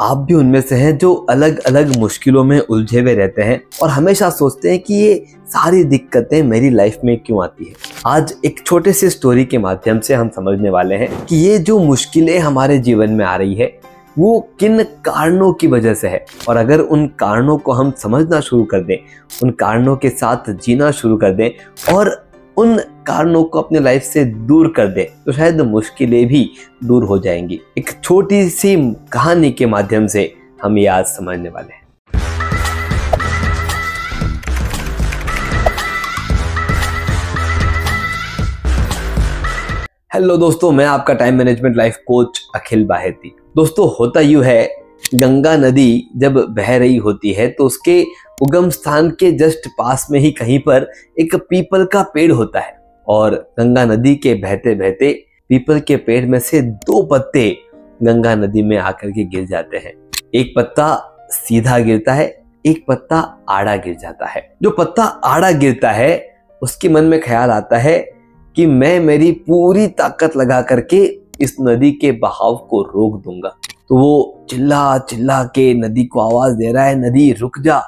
आप भी उनमें से हैं जो अलग अलग मुश्किलों में उलझे हुए रहते हैं और हमेशा सोचते हैं कि ये सारी दिक्कतें मेरी लाइफ में क्यों आती है। आज एक छोटे से स्टोरी के माध्यम से हम समझने वाले हैं कि ये जो मुश्किलें हमारे जीवन में आ रही है वो किन कारणों की वजह से है, और अगर उन कारणों को हम समझना शुरू कर दें, उन कारणों के साथ जीना शुरू कर दें और उन कारणों को अपने लाइफ से दूर कर दें, तो शायद मुश्किलें भी दूर हो जाएंगी। एक छोटी सी कहानी के माध्यम से हम ये आज समझने वाले हैं। हेलो दोस्तों, मैं आपका टाइम मैनेजमेंट लाइफ कोच अखिल बाहेती। दोस्तों, होता यूं है, गंगा नदी जब बह रही होती है तो उसके उगम स्थान के जस्ट पास में ही कहीं पर एक पीपल का पेड़ होता है, और गंगा नदी के बहते बहते पीपल के पेड़ में से दो पत्ते गंगा नदी में आकर के गिर जाते हैं। एक पत्ता सीधा गिरता है, एक पत्ता आड़ा गिर जाता है। जो पत्ता आड़ा गिरता है उसके मन में ख्याल आता है कि मैं मेरी पूरी ताकत लगा करके इस नदी के बहाव को रोक दूंगा। तो वो चिल्ला चिल्ला के नदी को आवाज दे रहा है, नदी रुक जा,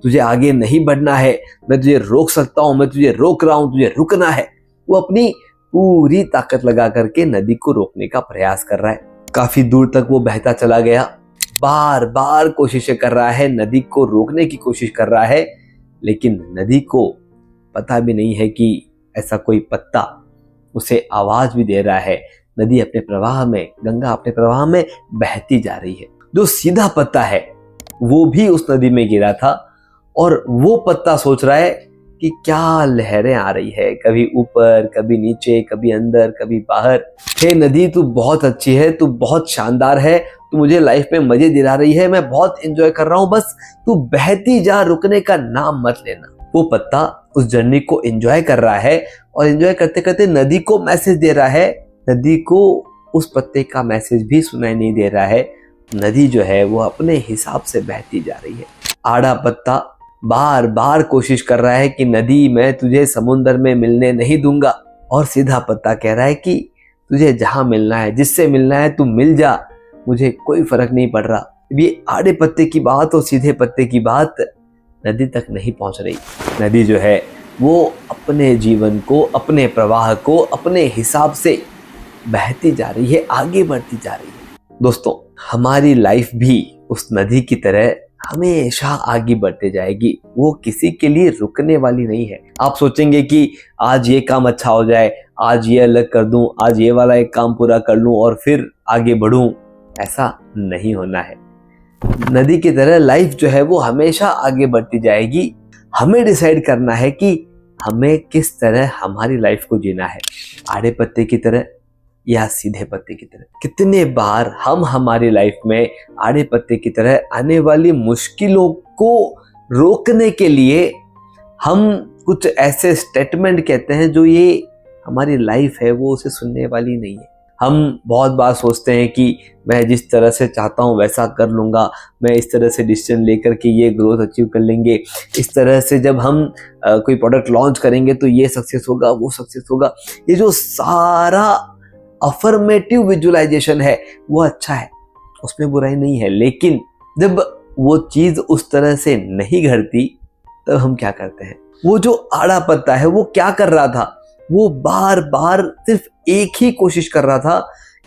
तुझे आगे नहीं बढ़ना है, मैं तुझे रोक सकता हूं, मैं तुझे रोक रहा हूं, तुझे रुकना है। वो अपनी पूरी ताकत लगा करके नदी को रोकने का प्रयास कर रहा है। काफी दूर तक वो बहता चला गया, बार बार कोशिशें कर रहा है, नदी को रोकने की कोशिश कर रहा है, लेकिन नदी को पता भी नहीं है कि ऐसा कोई पत्ता उसे आवाज भी दे रहा है। नदी अपने प्रवाह में, गंगा अपने प्रवाह में बहती जा रही है। जो सीधा पत्ता है वो भी उस नदी में गिरा था, और वो पत्ता सोच रहा है कि क्या लहरें आ रही है, कभी ऊपर, कभी नीचे, कभी अंदर, कभी बाहर। हे नदी, तू बहुत अच्छी है, तू बहुत शानदार है, तू मुझे लाइफ में मजे दिला रही है, मैं बहुत एंजॉय कर रहा हूं, बस तू बहती जा, रुकने का नाम मत लेना। वो पत्ता उस जर्नी को एंजॉय कर रहा है और एंजॉय करते करते नदी को मैसेज दे रहा है। नदी को उस पत्ते का मैसेज भी सुनाई नहीं दे रहा है। नदी जो है वो अपने हिसाब से बहती जा रही है। आड़ा पत्ता बार बार कोशिश कर रहा है कि नदी, मैं तुझे समुद्र में मिलने नहीं दूंगा, और सीधा पत्ता कह रहा है कि तुझे जहां मिलना है, जिससे मिलना है तू मिल जा, मुझे कोई फर्क नहीं पड़ रहा। ये आड़े पत्ते की बात और सीधे पत्ते की बात नदी तक नहीं पहुंच रही। नदी जो है वो अपने जीवन को, अपने प्रवाह को अपने हिसाब से बहती जा रही है, आगे बढ़ती जा रही है। दोस्तों, हमारी लाइफ भी उस नदी की तरह हमेशा आगे बढ़ते जाएगी, वो किसी के लिए रुकने वाली नहीं है। आप सोचेंगे कि आज ये काम अच्छा हो जाए, आज ये अलग कर दूं, आज ये वाला एक काम पूरा कर लूं और फिर आगे बढ़ूं, ऐसा नहीं होना है। नदी की तरह लाइफ जो है वो हमेशा आगे बढ़ती जाएगी। हमें डिसाइड करना है कि हमें किस तरह हमारी लाइफ को जीना है, आड़े पत्ते की तरह या सीधे पत्ते की तरह। कितने बार हम हमारी लाइफ में आड़े पत्ते की तरह आने वाली मुश्किलों को रोकने के लिए हम कुछ ऐसे स्टेटमेंट कहते हैं जो ये हमारी लाइफ है वो उसे सुनने वाली नहीं है। हम बहुत बार सोचते हैं कि मैं जिस तरह से चाहता हूँ वैसा कर लूँगा, मैं इस तरह से डिसीजन लेकर के ये ग्रोथ अचीव कर लेंगे, इस तरह से जब हम कोई प्रोडक्ट लॉन्च करेंगे तो ये सक्सेस होगा, वो सक्सेस होगा। ये जो सारा अफर्मेटिव विजुअलाइजेशन है वो अच्छा है, उसमें बुराई नहीं है, लेकिन जब वो चीज़ उस तरह से नहीं घटती तब हम क्या करते हैं। वो जो आड़ा पत्ता है वो क्या कर रहा था, वो बार बार सिर्फ एक ही कोशिश कर रहा था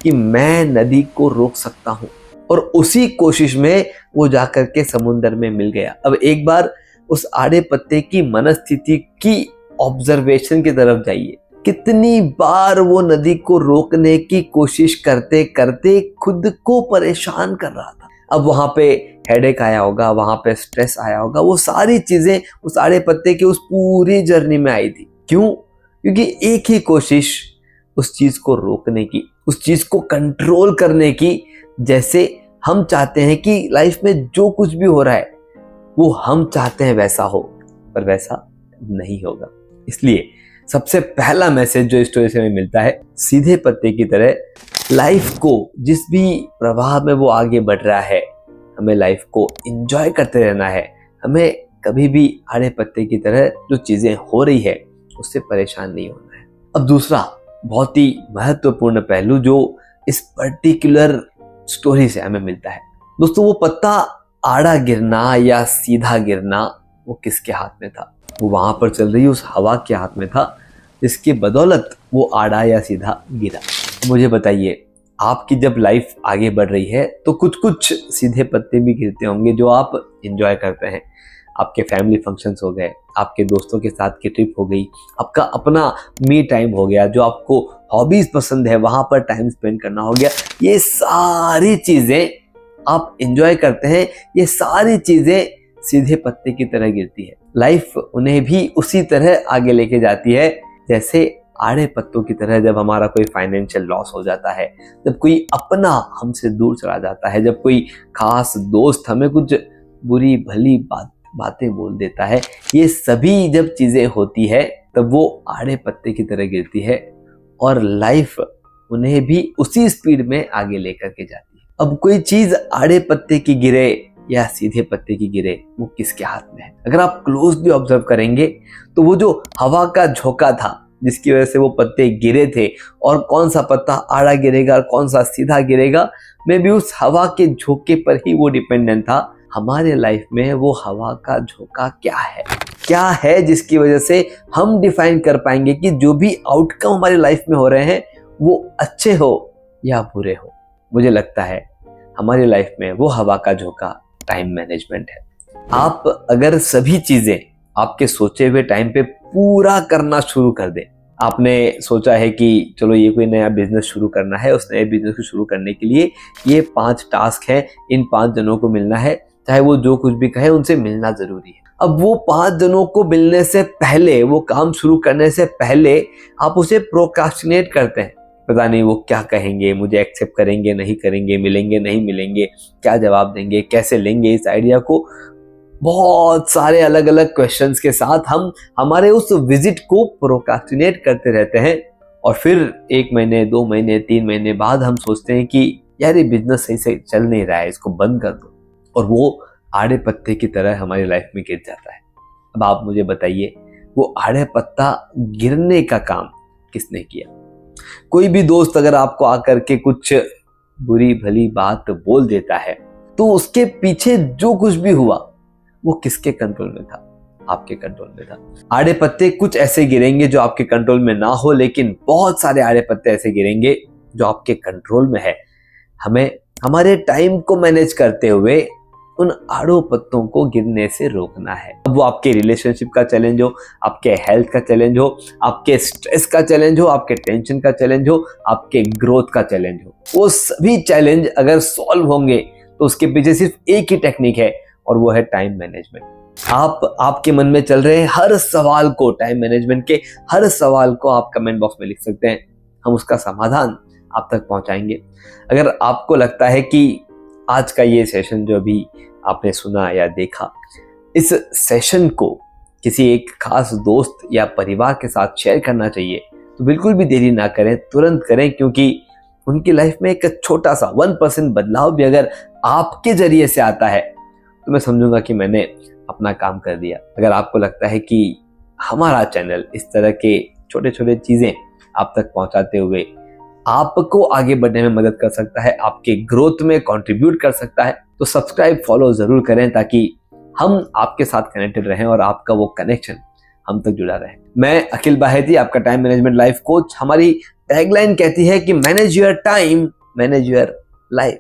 कि मैं नदी को रोक सकता हूं, और उसी कोशिश में वो जाकर के समुद्र में मिल गया। अब एक बार उस आड़े पत्ते की मनस्थिति की ऑब्जर्वेशन की तरफ जाइए। कितनी बार वो नदी को रोकने की कोशिश करते करते खुद को परेशान कर रहा था। अब वहां पे हेडेक आया होगा, वहां पे स्ट्रेस आया होगा, वो सारी चीजें उस आड़े पत्ते की उस पूरी जर्नी में आई थी। क्यों? क्योंकि एक ही कोशिश उस चीज को रोकने की, उस चीज को कंट्रोल करने की। जैसे हम चाहते हैं कि लाइफ में जो कुछ भी हो रहा है वो हम चाहते हैं वैसा हो, पर वैसा नहीं होगा। इसलिए सबसे पहला मैसेज जो स्टोरी से हमें मिलता है, सीधे पत्ते की तरह लाइफ को, जिस भी प्रवाह में वो आगे बढ़ रहा है, हमें लाइफ को एंजॉय करते रहना है। हमें कभी भी आड़े पत्ते की तरह जो चीजें हो रही है उससे परेशान नहीं होना है। अब दूसरा बहुत ही महत्वपूर्ण पहलू जो इस पर्टिकुलर स्टोरी से हमें मिलता है दोस्तों वो पत्ता आड़ा गिरना या सीधा गिरना वो किसके हाथ में था? वो वहां पर चल रही उस हवा के हाथ में था, जिसकी बदौलत वो आड़ा या सीधा गिरा। मुझे बताइए, आपकी जब लाइफ आगे बढ़ रही है तो कुछ कुछ सीधे पत्ते भी गिरते होंगे जो आप एंजॉय करते हैं। आपके फैमिली फंक्शंस हो गए, आपके दोस्तों के साथ की ट्रिप हो गई, आपका अपना मी टाइम हो गया, जो आपको हॉबीज पसंद है वहां पर टाइम स्पेंड करना हो गया। ये सारी चीजें आप एंजॉय करते हैं, ये सारी चीजें सीधे पत्ते की तरह गिरती है। लाइफ उन्हें भी उसी तरह आगे लेके जाती है जैसे आड़े पत्तों की तरह। जब हमारा कोई फाइनेंशियल लॉस हो जाता है, जब कोई अपना हमसे दूर चला जाता है, जब कोई खास दोस्त हमें कुछ बुरी भली बातें बोल देता है, ये सभी जब चीजें होती है तब वो आड़े पत्ते की तरह गिरती है और लाइफ उन्हें भी उसी स्पीड में आगे लेकर के जाती है। अब कोई चीज आड़े पत्ते की गिरे या सीधे पत्ते की गिरे, वो किसके हाथ में है? अगर आप क्लोजली ऑब्जर्व करेंगे तो वो जो हवा का झोंका था जिसकी वजह से वो पत्ते गिरे थे, और कौन सा पत्ता आड़ा गिरेगा और कौन सा सीधा गिरेगा, मैं भी उस हवा के झोंके पर ही वो डिपेंडेंट था। हमारे लाइफ में वो हवा का झोंका क्या है जिसकी वजह से हम डिफाइन कर पाएंगे कि जो भी आउटकम हमारी लाइफ में हो रहे हैं वो अच्छे हो या बुरे हो। मुझे लगता है हमारी लाइफ में वो हवा का झोंका टाइम मैनेजमेंट है। आप अगर सभी चीजें आपके सोचे हुए टाइम पे पूरा करना शुरू कर दें, आपने सोचा है कि चलो ये कोई नया बिजनेस शुरू करना है, उस नए बिजनेस को शुरू करने के लिए ये 5 टास्क हैं, इन 5 जनों को मिलना है, चाहे वो जो कुछ भी कहे उनसे मिलना जरूरी है। अब वो 5 जनों को मिलने से पहले, वो काम शुरू करने से पहले आप उसे प्रोक्रास्टिनेट करते हैं। पता नहीं वो क्या कहेंगे, मुझे एक्सेप्ट करेंगे नहीं करेंगे, मिलेंगे नहीं मिलेंगे, क्या जवाब देंगे, कैसे लेंगे इस आइडिया को। बहुत सारे अलग अलग क्वेश्चंस के साथ हम हमारे उस विजिट को प्रोक्रास्टिनेट करते रहते हैं और फिर 1 महीने 2 महीने 3 महीने बाद हम सोचते हैं कि यार ये बिजनेस सही से चल नहीं रहा है, इसको बंद कर दो, और वो आड़े पत्ते की तरह हमारी लाइफ में गिर जाता है। अब आप मुझे बताइए, वो आड़े पत्ता गिरने का काम किसने किया? कोई भी दोस्त अगर आपको आकर के कुछ बुरी भली बात बोल देता है तो उसके पीछे जो कुछ भी हुआ वो किसके कंट्रोल में था? आपके कंट्रोल में था। आड़े पत्ते कुछ ऐसे गिरेंगे जो आपके कंट्रोल में ना हो, लेकिन बहुत सारे आड़े पत्ते ऐसे गिरेंगे जो आपके कंट्रोल में है। हमें हमारे टाइम को मैनेज करते हुए उन आड़ों पत्तों को गिरने से रोकना है। अब वो आपके रिलेशनशिप का चैलेंज हो, आपके हेल्थ का चैलेंज हो, आपके स्ट्रेस का चैलेंज हो, आपके टेंशन का चैलेंज हो, आपके ग्रोथ का चैलेंज हो, वो सभी चैलेंज अगर सॉल्व होंगे तो उसके पीछे सिर्फ एक ही टेक्निक है और वो है टाइम मैनेजमेंट। आपके मन में चल रहे हर सवाल को, टाइम मैनेजमेंट के हर सवाल को आप कमेंट बॉक्स में लिख सकते हैं, हम उसका समाधान आप तक पहुंचाएंगे। अगर आपको लगता है कि आज का ये सेशन जो भी आपने सुना या देखा, इस सेशन को किसी एक खास दोस्त या परिवार के साथ शेयर करना चाहिए तो बिल्कुल भी देरी ना करें, तुरंत करें, क्योंकि उनकी लाइफ में एक छोटा सा 1% बदलाव भी अगर आपके जरिए से आता है तो मैं समझूंगा कि मैंने अपना काम कर दिया। अगर आपको लगता है कि हमारा चैनल इस तरह के छोटे छोटे चीजें आप तक पहुंचाते हुए आपको आगे बढ़ने में मदद कर सकता है, आपके ग्रोथ में कंट्रीब्यूट कर सकता है, तो सब्सक्राइब फॉलो जरूर करें ताकि हम आपके साथ कनेक्टेड रहें और आपका वो कनेक्शन हम तक जुड़ा रहे। मैं अखिल बाहेती, आपका टाइम मैनेजमेंट लाइफ कोच। हमारी टैगलाइन कहती है कि manage your time, manage your life.